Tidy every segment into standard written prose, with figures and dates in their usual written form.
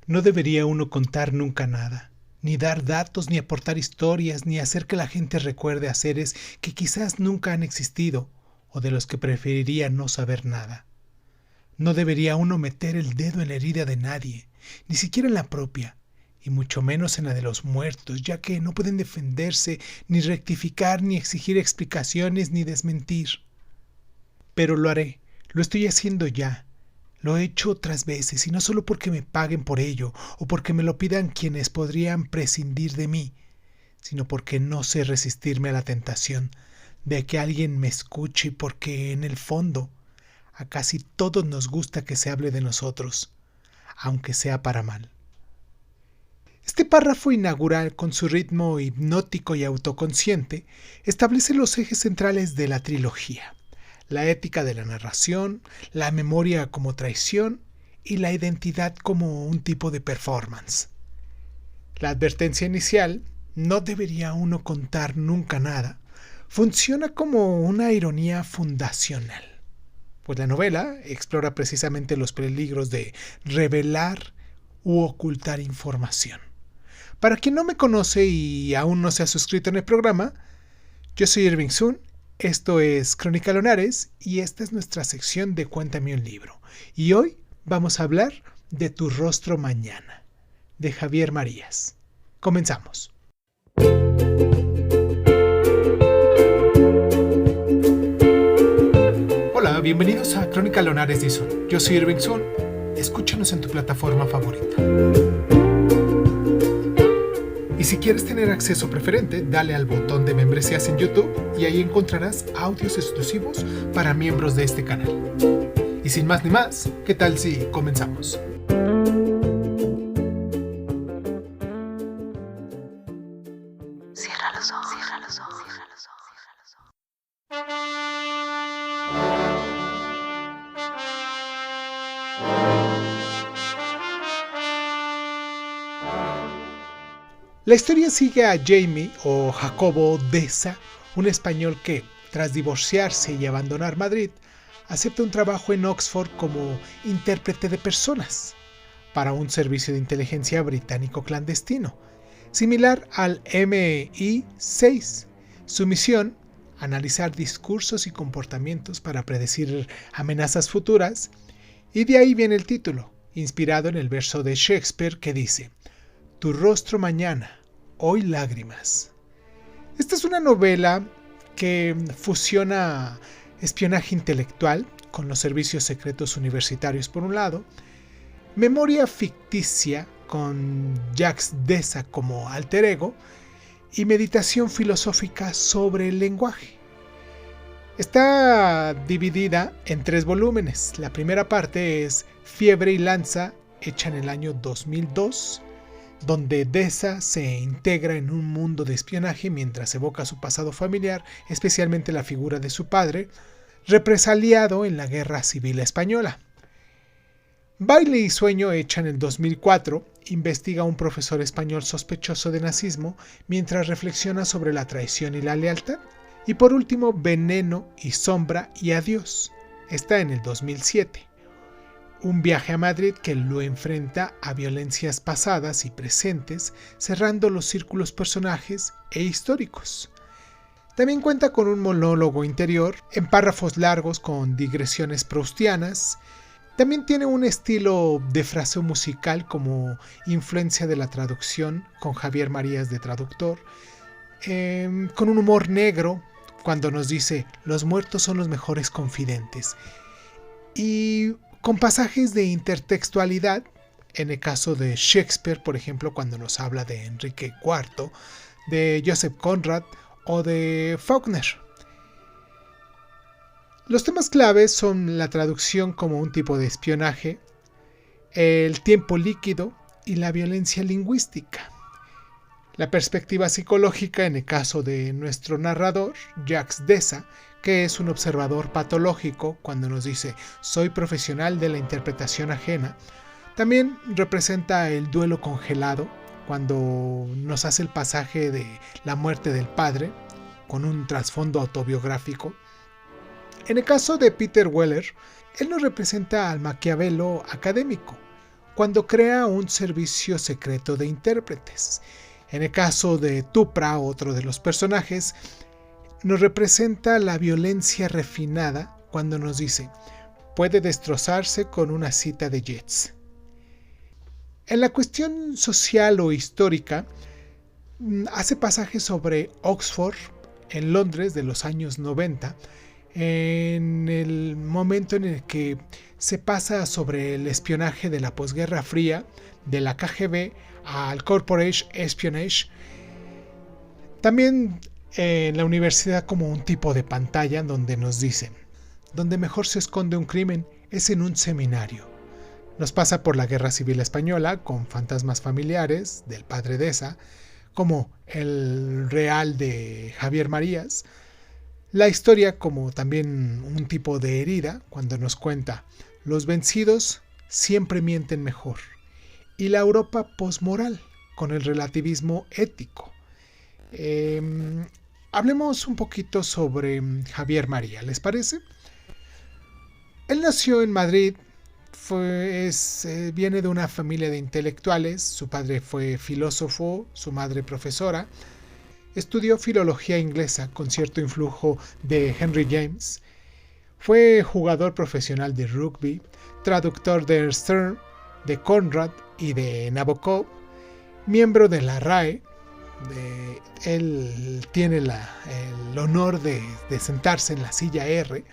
No debería uno contar nunca nada, ni dar datos, ni aportar historias, ni hacer que la gente recuerde a seres que quizás nunca han existido o de los que preferiría no saber nada. No debería uno meter el dedo en la herida de nadie, ni siquiera en la propia, y mucho menos en la de los muertos, ya que no pueden defenderse, ni rectificar, ni exigir explicaciones, ni desmentir. Pero lo haré, lo estoy haciendo ya. Lo he hecho otras veces, y no solo porque me paguen por ello, o porque me lo pidan quienes podrían prescindir de mí, sino porque no sé resistirme a la tentación de que alguien me escuche, porque en el fondo a casi todos nos gusta que se hable de nosotros, aunque sea para mal. Este párrafo inaugural, con su ritmo hipnótico y autoconsciente, establece los ejes centrales de la trilogía: la ética de la narración, la memoria como traición y la identidad como un tipo de performance. La advertencia inicial, no debería uno contar nunca nada, funciona como una ironía fundacional, pues la novela explora precisamente los peligros de revelar u ocultar información. Para quien no me conoce y aún no se ha suscrito en el programa, yo soy Irving Sun. Esto es Crónica Lonares y esta es nuestra sección de Cuéntame un libro. Y hoy vamos a hablar de Tu rostro mañana, de Javier Marías. Comenzamos. Hola, bienvenidos a Crónica Lonares de Sun. Yo soy Irving Sun. Escúchanos en tu plataforma favorita. Y si quieres tener acceso preferente, dale al botón de membresías en YouTube y ahí encontrarás audios exclusivos para miembros de este canal. Y sin más ni más, ¿qué tal si comenzamos? Cierra los ojos, cierra los ojos, cierra los ojos, cierra los ojos. La historia sigue a Jamie o Jacobo Deza, un español que, tras divorciarse y abandonar Madrid, acepta un trabajo en Oxford como intérprete de personas para un servicio de inteligencia británico clandestino, similar al MI6. Su misión: analizar discursos y comportamientos para predecir amenazas futuras, y de ahí viene el título, inspirado en el verso de Shakespeare que dice: Tu rostro mañana, hoy lágrimas. Esta es una novela que fusiona espionaje intelectual con los servicios secretos universitarios por un lado, memoria ficticia con Jacques Deza como alter ego y meditación filosófica sobre el lenguaje. Está dividida en 3 volúmenes. La primera parte es Fiebre y Lanza, hecha en el año 2002, donde Deza se integra en un mundo de espionaje mientras evoca su pasado familiar, especialmente la figura de su padre, represaliado en la Guerra Civil Española. Baile y Sueño, hecha en el 2004, investiga a un profesor español sospechoso de nazismo mientras reflexiona sobre la traición y la lealtad. Y por último, Veneno y Sombra y Adiós, está en el 2007. Un viaje a Madrid que lo enfrenta a violencias pasadas y presentes, cerrando los círculos personajes e históricos. También cuenta con un monólogo interior, en párrafos largos con digresiones proustianas. También tiene un estilo de fraseo musical como influencia de la traducción, con Javier Marías de traductor, con un humor negro cuando nos dice: los muertos son los mejores confidentes, y con pasajes de intertextualidad, en el caso de Shakespeare, por ejemplo, cuando nos habla de Enrique IV, de Joseph Conrad o de Faulkner. Los temas claves son la traducción como un tipo de espionaje, el tiempo líquido y la violencia lingüística. La perspectiva psicológica en el caso de nuestro narrador, Jacques Deza, que es un observador patológico cuando nos dice: soy profesional de la interpretación ajena. También representa el duelo congelado cuando nos hace el pasaje de la muerte del padre con un trasfondo autobiográfico. En el caso de Peter Weller, él nos representa al Maquiavelo académico, cuando crea un servicio secreto de intérpretes. En el caso de Tupra, otro de los personajes, nos representa la violencia refinada cuando nos dice: puede destrozarse con una cita de Yeats. En la cuestión social o histórica, hace pasajes sobre Oxford en Londres de los años 90, en el momento en el que se pasa sobre el espionaje de la posguerra fría, de la KGB al Corporate Espionage. También en la universidad como un tipo de pantalla donde nos dicen: donde mejor se esconde un crimen es en un seminario. Nos pasa por la Guerra Civil Española con fantasmas familiares del padre Deza, como el Real de Javier Marías. La historia como también un tipo de herida cuando nos cuenta: los vencidos siempre mienten mejor. Y la Europa posmoral con el relativismo ético. Hablemos un poquito sobre Javier María, ¿les parece? Él nació en Madrid, viene de una familia de intelectuales. Su padre fue filósofo, su madre profesora. Estudió filología inglesa con cierto influjo de Henry James. Fue jugador profesional de rugby, traductor de Sterne, de Conrad y de Nabokov, miembro de la RAE. Él tiene el honor de sentarse en la silla R.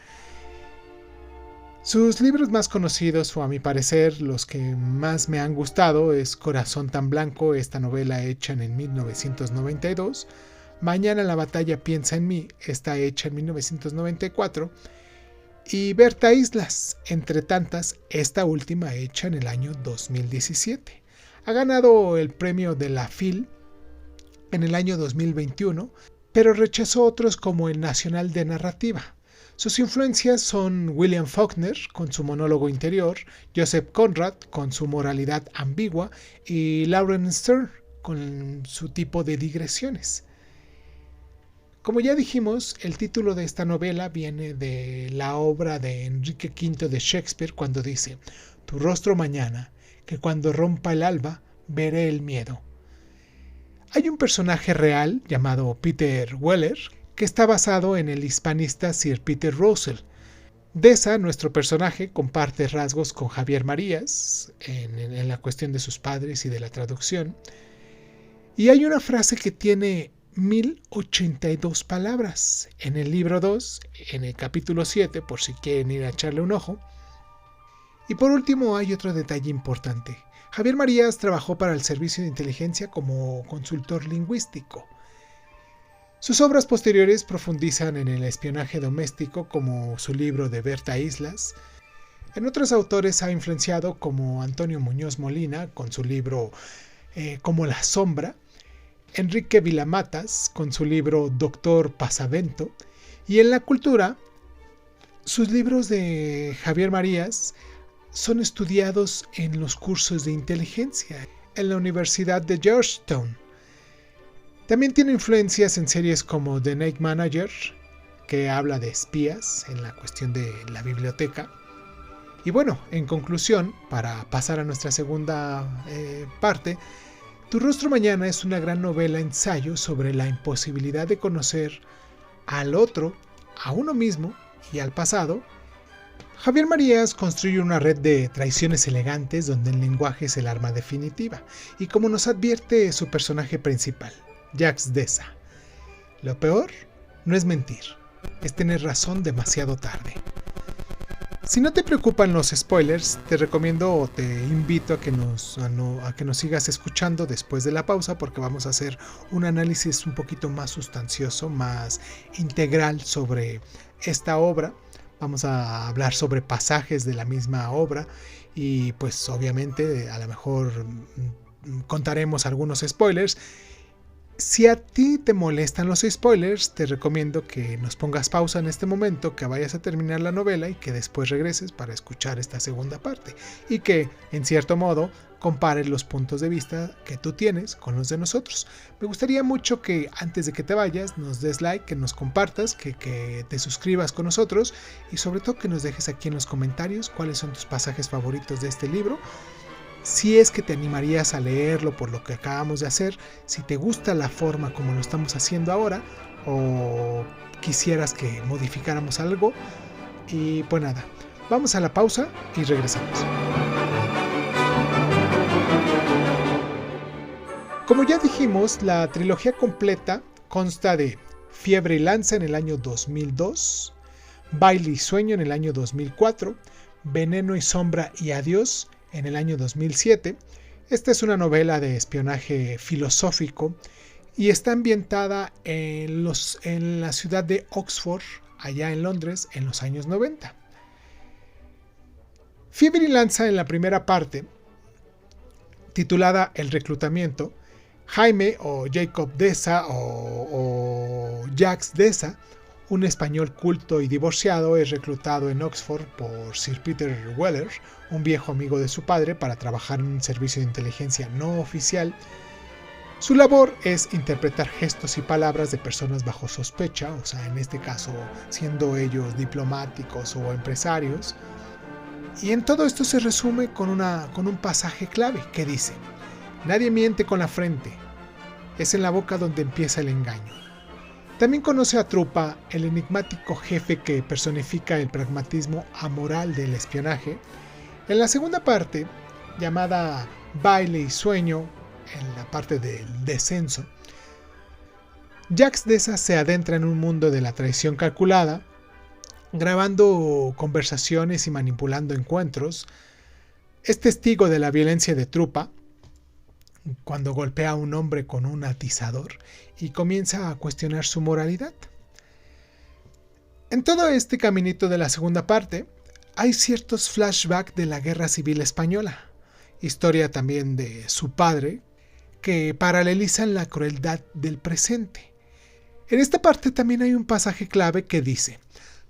Sus libros más conocidos, o a mi parecer los que más me han gustado, es Corazón tan blanco, esta novela hecha en 1992, Mañana la batalla piensa en mí, está hecha en 1994, y Berta Islas, entre tantas, esta última hecha en el año 2017. Ha ganado el premio de la FIL en el año 2021, pero rechazó otros como el Nacional de Narrativa. Sus influencias son William Faulkner con su monólogo interior, Joseph Conrad con su moralidad ambigua y Laurence Sterne con su tipo de digresiones. Como ya dijimos, el título de esta novela viene de la obra de Enrique V de Shakespeare cuando dice: tu rostro mañana, que cuando rompa el alba veré el miedo. Hay un personaje real llamado Peter Weller que está basado en el hispanista Sir Peter Russell. Deza, nuestro personaje, comparte rasgos con Javier Marías en la cuestión de sus padres y de la traducción. Y hay una frase que tiene 1082 palabras en el libro 2, en el capítulo 7, por si quieren ir a echarle un ojo. Y por último hay otro detalle importante. Javier Marías trabajó para el Servicio de Inteligencia como consultor lingüístico. Sus obras posteriores profundizan en el espionaje doméstico, como su libro de Berta Islas. En otros autores ha influenciado, como Antonio Muñoz Molina con su libro Como la sombra, Enrique Vilamatas con su libro Doctor Pasavento, y en la cultura, sus libros de Javier Marías son estudiados en los cursos de inteligencia en la Universidad de Georgetown. También tiene influencias en series como The Night Manager, que habla de espías en la cuestión de la biblioteca. Y bueno, en conclusión, para pasar a nuestra segunda parte, Tu rostro mañana es una gran novela ensayo sobre la imposibilidad de conocer al otro, a uno mismo y al pasado. Javier Marías construye una red de traiciones elegantes donde el lenguaje es el arma definitiva, y como nos advierte su personaje principal, Jacques Deza, lo peor no es mentir, es tener razón demasiado tarde. Si no te preocupan los spoilers, te recomiendo o te invito a que nos sigas escuchando después de la pausa, porque vamos a hacer un análisis un poquito más sustancioso, más integral sobre esta obra. Vamos a hablar sobre pasajes de la misma obra y pues obviamente a lo mejor contaremos algunos spoilers. Si a ti te molestan los spoilers, te recomiendo que nos pongas pausa en este momento, que vayas a terminar la novela y que después regreses para escuchar esta segunda parte y que, en cierto modo, compares los puntos de vista que tú tienes con los de nosotros. Me gustaría mucho que antes de que te vayas nos des like, que nos compartas, que te suscribas con nosotros y sobre todo que nos dejes aquí en los comentarios cuáles son tus pasajes favoritos de este libro. si es que te animarías a leerlo por lo que acabamos de hacer, si te gusta la forma como lo estamos haciendo ahora o quisieras que modificáramos algo. Y pues nada, vamos a la pausa y regresamos. Como ya dijimos, la trilogía completa consta de Fiebre y Lanza en el año 2002, Baile y Sueño en el año 2004, Veneno y Sombra y Adiós en el año 2007. Esta es una novela de espionaje filosófico y está ambientada en la ciudad de Oxford, allá en Londres, en los años 90. Fiebre y Lanza, en la primera parte, titulada El reclutamiento, Jaime o Jacob Deza o Jacques Deza, un español culto y divorciado, es reclutado en Oxford por Sir Peter Weller, un viejo amigo de su padre, para trabajar en un servicio de inteligencia no oficial. Su labor es interpretar gestos y palabras de personas bajo sospecha, o sea, en este caso siendo ellos diplomáticos o empresarios. Y en todo esto se resume con un pasaje clave que dice: nadie miente con la frente, es en la boca donde empieza el engaño. También conoce a Trupa, el enigmático jefe que personifica el pragmatismo amoral del espionaje. En la segunda parte, llamada Baile y Sueño, en la parte del descenso, Jacques Deza se adentra en un mundo de la traición calculada, grabando conversaciones y manipulando encuentros. Es testigo de la violencia de Trupa cuando golpea a un hombre con un atizador y comienza a cuestionar su moralidad. En todo este caminito de la segunda parte hay ciertos flashbacks de la Guerra Civil Española, historia también de su padre, que paralelizan la crueldad del presente. En esta parte también hay un pasaje clave que dice: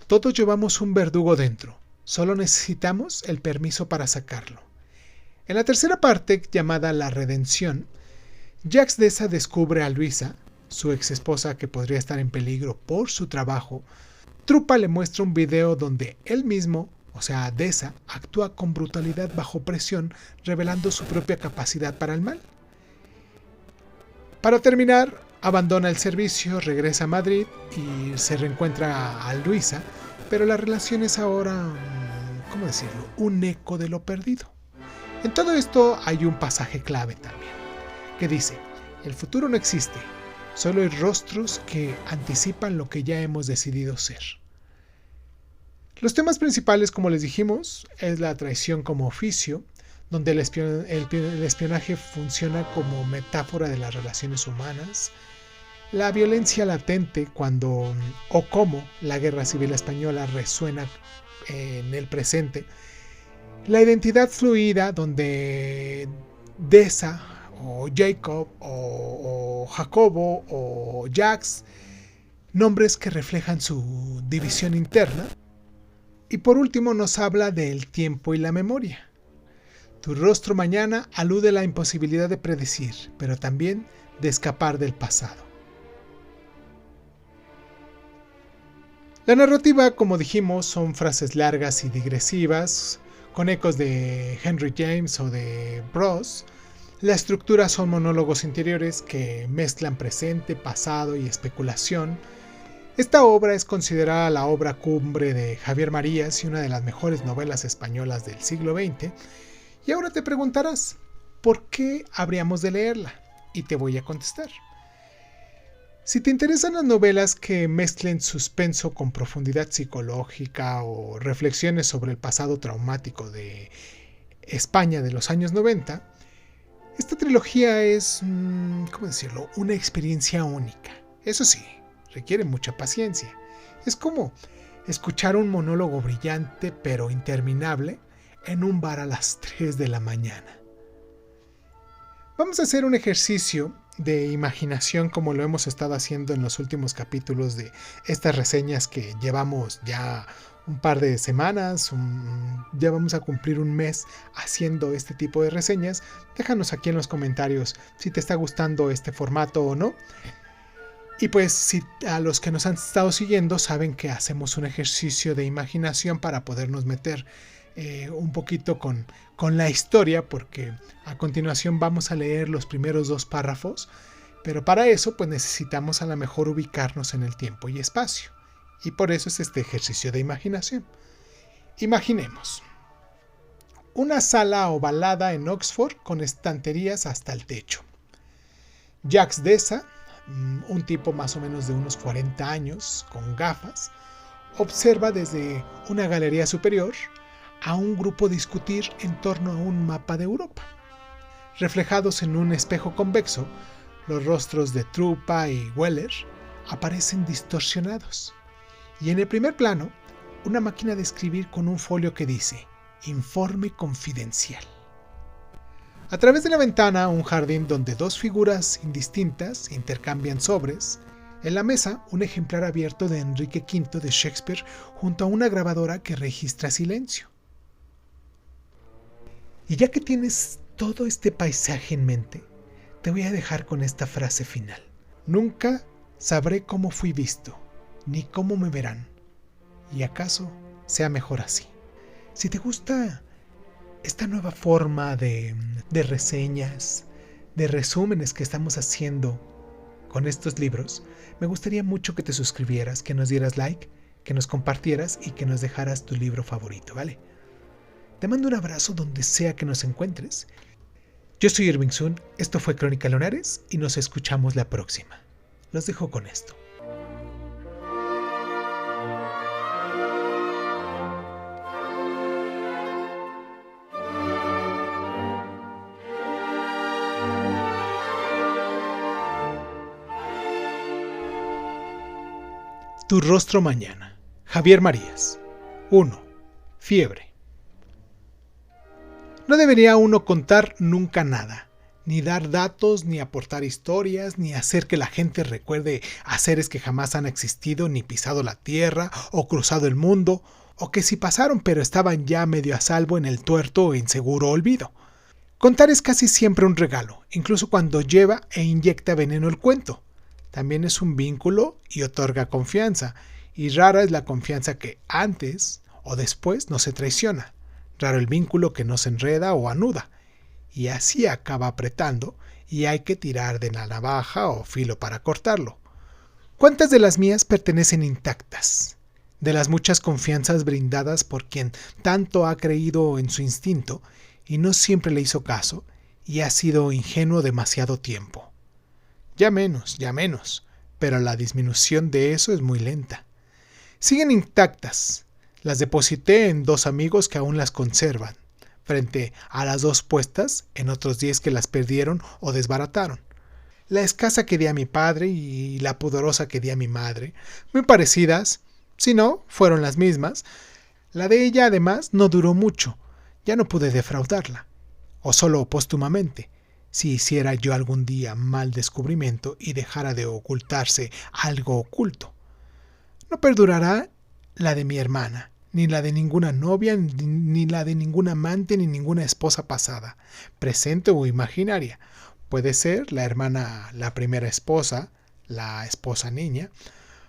todos llevamos un verdugo dentro, solo necesitamos el permiso para sacarlo. En la tercera parte, llamada La Redención, Jacques Deza descubre a Luisa, su ex esposa que podría estar en peligro por su trabajo. Trupa le muestra un video donde él mismo, o sea, Deza, actúa con brutalidad bajo presión, revelando su propia capacidad para el mal. Para terminar, abandona el servicio, regresa a Madrid y se reencuentra a Luisa, pero la relación es ahora, ¿cómo decirlo?, un eco de lo perdido. En todo esto hay un pasaje clave también, que dice: el futuro no existe, solo hay rostros que anticipan lo que ya hemos decidido ser. Los temas principales, como les dijimos, es la traición como oficio, donde el espionaje funciona como metáfora de las relaciones humanas, la violencia latente cuando o cómo la Guerra Civil Española resuena en el presente, la identidad fluida donde Deza o Jacob o Jacobo o Jacques, nombres que reflejan su división interna. Y por último nos habla del tiempo y la memoria. Tu rostro mañana alude a la imposibilidad de predecir, pero también de escapar del pasado. La narrativa, como dijimos, son frases largas y digresivas, con ecos de Henry James o de Bros. La estructura son monólogos interiores que mezclan presente, pasado y especulación. Esta obra es considerada la obra cumbre de Javier Marías y una de las mejores novelas españolas del siglo XX. Y ahora te preguntarás, ¿por qué habríamos de leerla? Y te voy a contestar. Si te interesan las novelas que mezclen suspenso con profundidad psicológica o reflexiones sobre el pasado traumático de España de los años 90, esta trilogía es, ¿cómo decirlo?, una experiencia única. Eso sí, requiere mucha paciencia. Es como escuchar un monólogo brillante pero interminable en un bar a las 3 de la mañana. Vamos a hacer un ejercicio de imaginación como lo hemos estado haciendo en los últimos capítulos de estas reseñas que llevamos ya un par de semanas, ya vamos a cumplir un mes haciendo este tipo de reseñas. Déjanos aquí en los comentarios si te está gustando este formato o no. Y pues si a los que nos han estado siguiendo saben que hacemos un ejercicio de imaginación para podernos meter un poquito con la historia, porque a continuación vamos a leer los primeros 2 párrafos, pero para eso pues necesitamos a lo mejor ubicarnos en el tiempo y espacio, y por eso es este ejercicio de imaginación. Imaginemos una sala ovalada en Oxford con estanterías hasta el techo. Jacques Deza, un tipo más o menos de unos 40 años, con gafas, observa desde una galería superior a un grupo discutir en torno a un mapa de Europa. Reflejados en un espejo convexo, los rostros de Trupa y Weller aparecen distorsionados. Y en el primer plano, una máquina de escribir con un folio que dice Informe confidencial. A través de la ventana, un jardín donde 2 figuras indistintas intercambian sobres. En la mesa, un ejemplar abierto de Enrique V de Shakespeare junto a una grabadora que registra silencio. Y ya que tienes todo este paisaje en mente, te voy a dejar con esta frase final. Nunca sabré cómo fui visto, ni cómo me verán, y acaso sea mejor así. Si te gusta esta nueva forma de reseñas, de resúmenes que estamos haciendo con estos libros, me gustaría mucho que te suscribieras, que nos dieras like, que nos compartieras y que nos dejaras tu libro favorito, ¿vale? Te mando un abrazo donde sea que nos encuentres. Yo soy Irving Sun, esto fue Crónica Lunares y nos escuchamos la próxima. Los dejo con esto. Tu rostro mañana. Javier Marías. 1. Fiebre. No debería uno contar nunca nada, ni dar datos, ni aportar historias, ni hacer que la gente recuerde a seres que jamás han existido, ni pisado la tierra, o cruzado el mundo, o que sí pasaron pero estaban ya medio a salvo en el tuerto o inseguro olvido. Contar es casi siempre un regalo, incluso cuando lleva e inyecta veneno el cuento. También es un vínculo y otorga confianza, y rara es la confianza que antes o después no se traiciona. Raro el vínculo que no se enreda o anuda, y así acaba apretando, y hay que tirar de la navaja o filo para cortarlo. ¿Cuántas de las mías pertenecen intactas? De las muchas confianzas brindadas por quien tanto ha creído en su instinto, y no siempre le hizo caso, y ha sido ingenuo demasiado tiempo. Ya menos, pero la disminución de eso es muy lenta. Siguen intactas. Las deposité en 2 amigos que aún las conservan, frente a las 2 puestas en otros 10 que las perdieron o desbarataron. La escasa que di a mi padre y la pudorosa que di a mi madre, muy parecidas, si no, fueron las mismas. La de ella, además, no duró mucho, ya no pude defraudarla, o solo póstumamente, si hiciera yo algún día mal descubrimiento y dejara de ocultarse algo oculto. No perdurará la de mi hermana, ni la de ninguna novia, ni la de ningún amante, ni ninguna esposa pasada, presente o imaginaria. Puede ser la hermana, la primera esposa, la esposa niña.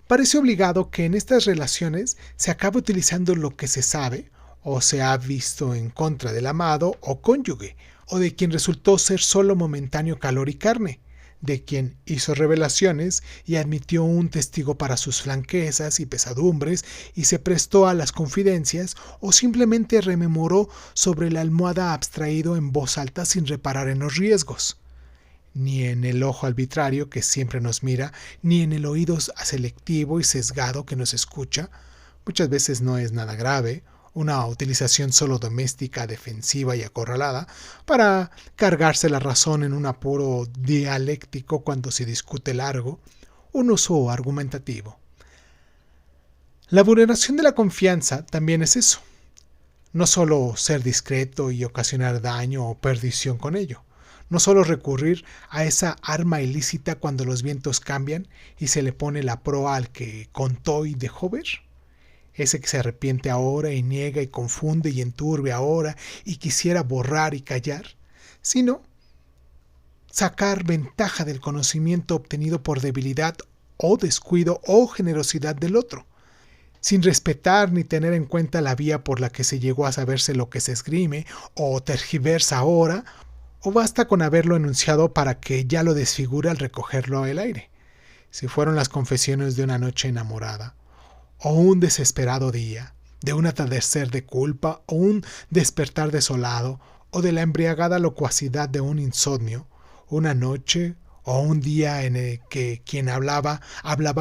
Parece obligado que en estas relaciones se acabe utilizando lo que se sabe o se ha visto en contra del amado o cónyuge, o de quien resultó ser solo momentáneo calor y carne, de quien hizo revelaciones y admitió un testigo para sus flaquezas y pesadumbres y se prestó a las confidencias o simplemente rememoró sobre la almohada abstraído en voz alta sin reparar en los riesgos. Ni en el ojo arbitrario que siempre nos mira, ni en el oído selectivo y sesgado que nos escucha. Muchas veces no es nada grave, una utilización solo doméstica, defensiva y acorralada, para cargarse la razón en un apuro dialéctico cuando se discute largo, un uso argumentativo. La vulneración de la confianza también es eso. No solo ser discreto y ocasionar daño o perdición con ello. No solo recurrir a esa arma ilícita cuando los vientos cambian y se le pone la proa al que contó y dejó ver. Ese que se arrepiente ahora y niega y confunde y enturbe ahora y quisiera borrar y callar, sino sacar ventaja del conocimiento obtenido por debilidad o descuido o generosidad del otro. sin respetar ni tener en cuenta la vía por la que se llegó a saberse lo que se esgrime o tergiversa ahora, o basta con haberlo enunciado para que ya lo desfigure al recogerlo al aire. Si fueron las confesiones de una noche enamorada, o un desesperado día, de un atardecer de culpa, o un despertar desolado, o de la embriagada locuacidad de un insomnio, una noche o un día en el que quien hablaba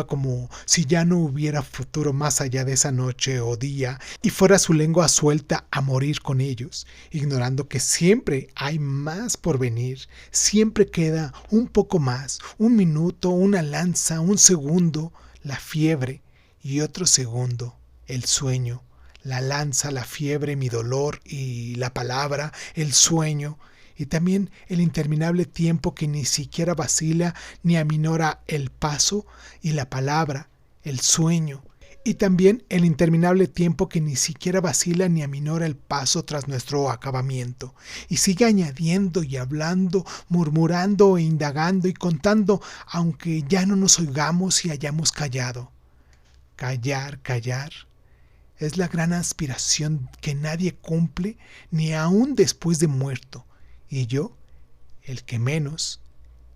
como si ya no hubiera futuro más allá de esa noche o día, y fuera su lengua suelta a morir con ellos, ignorando que siempre hay más por venir, siempre queda un poco más, un minuto, una lanza, un segundo, la fiebre, y otro segundo, el sueño, la lanza, la fiebre, mi dolor y la palabra, el sueño, y también el interminable tiempo que ni siquiera vacila ni aminora el paso, y la palabra, el sueño, y también el interminable tiempo que ni siquiera vacila ni aminora el paso tras nuestro acabamiento, y sigue añadiendo y hablando, murmurando e indagando y contando, aunque ya no nos oigamos y hayamos callado. Callar, callar, es la gran aspiración que nadie cumple ni aun después de muerto, y yo, el que menos,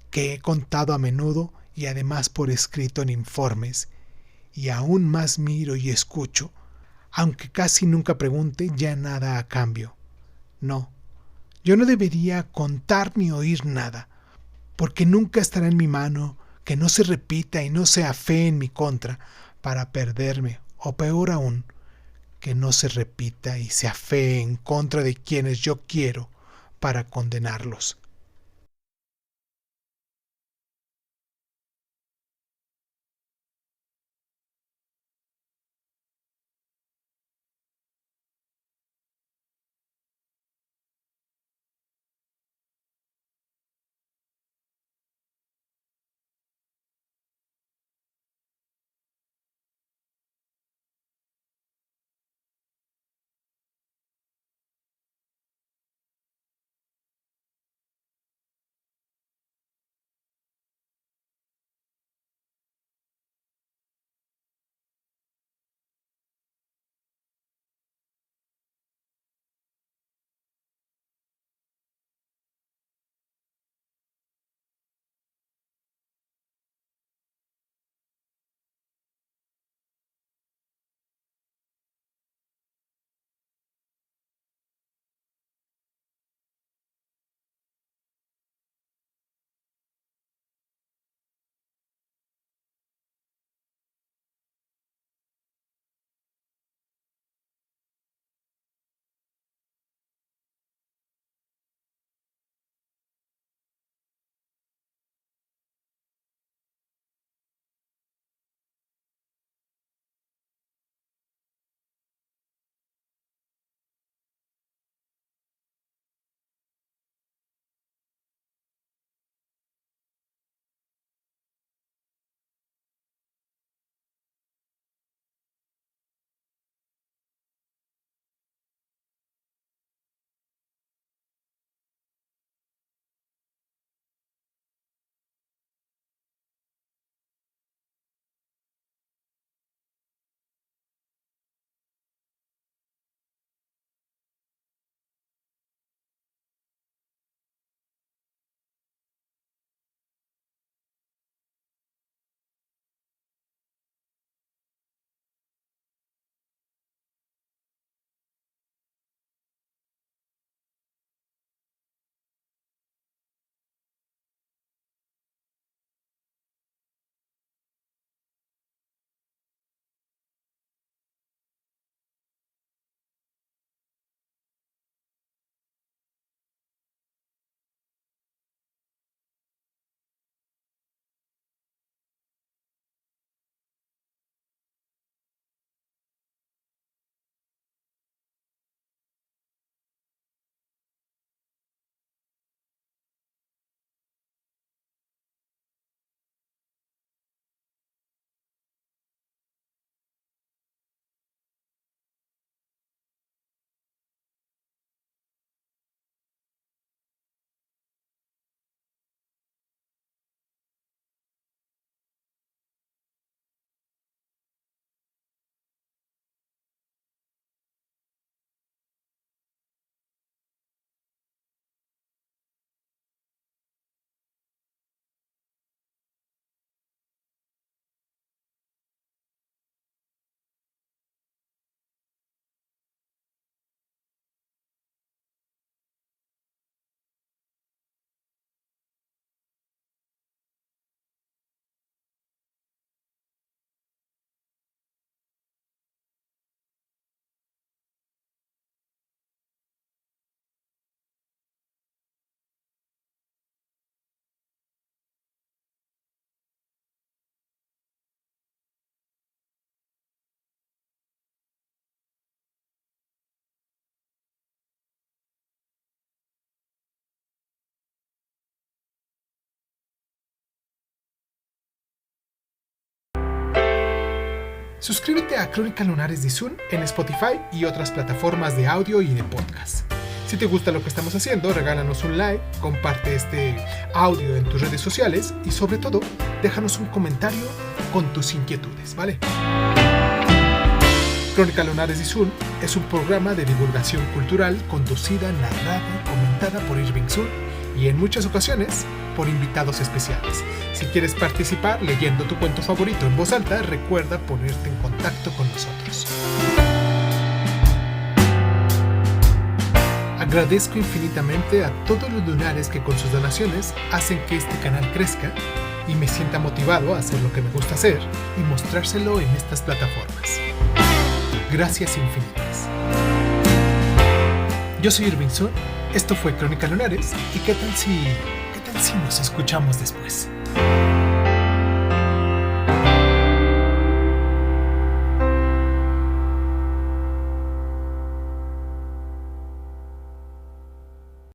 que he contado a menudo y además por escrito en informes, y aún más miro y escucho, aunque casi nunca pregunte ya nada a cambio. No, yo no debería contar ni oír nada, porque nunca estará en mi mano que no se repita y no sea fe en mi contra para perderme, o peor aún, que no se repita y se afee en contra de quienes yo quiero para condenarlos. Suscríbete a Crónica Lunares de Zoom en Spotify y otras plataformas de audio y de podcast. Si te gusta lo que estamos haciendo, regálanos un like, comparte este audio en tus redes sociales y sobre todo, déjanos un comentario con tus inquietudes, ¿vale? Crónica Lunares de Zoom es un programa de divulgación cultural conducida, narrada y comentada por Irving Sun y en muchas ocasiones por invitados especiales. Si quieres participar leyendo tu cuento favorito en voz alta, recuerda ponerte en contacto con nosotros. Agradezco infinitamente a todos los lunares que con sus donaciones hacen que este canal crezca y me sienta motivado a hacer lo que me gusta hacer y mostrárselo en estas plataformas. Gracias infinitas. Yo soy Irving Sun, esto fue Crónica Lunares y ¿qué tal si nos escuchamos después?